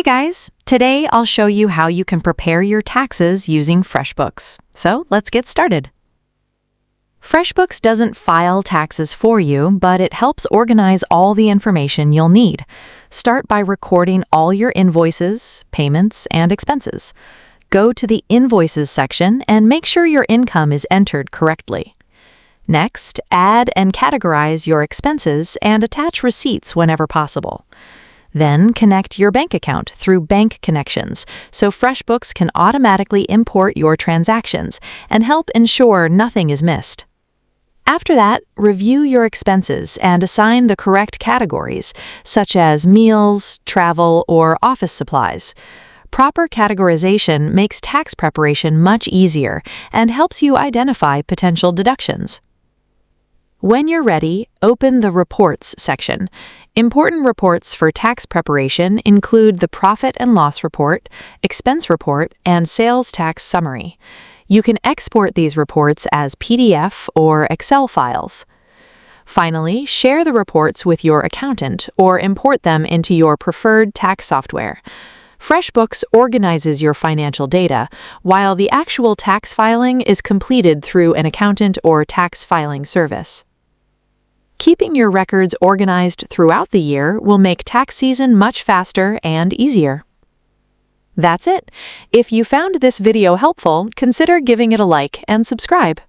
Hey guys! Today I'll show you how you can prepare your taxes using FreshBooks. So let's get started. FreshBooks doesn't file taxes for you, but it helps organize all the information you'll need. Start by recording all your invoices, payments, and expenses. Go to the Invoices section and make sure your income is entered correctly. Next, add and categorize your expenses and attach receipts whenever possible. Then connect your bank account through Bank Connections so FreshBooks can automatically import your transactions and help ensure nothing is missed. After that, review your expenses and assign the correct categories, such as meals, travel, or office supplies. Proper categorization makes tax preparation much easier and helps you identify potential deductions. When you're ready, open the Reports section. Important reports for tax preparation include the Profit and Loss Report, Expense Report, and Sales Tax Summary. You can export these reports as PDF or Excel files. Finally, share the reports with your accountant or import them into your preferred tax software. FreshBooks organizes your financial data, while the actual tax filing is completed through an accountant or tax filing service. Keeping your records organized throughout the year will make tax season much faster and easier. That's it. If you found this video helpful, consider giving it a like and subscribe.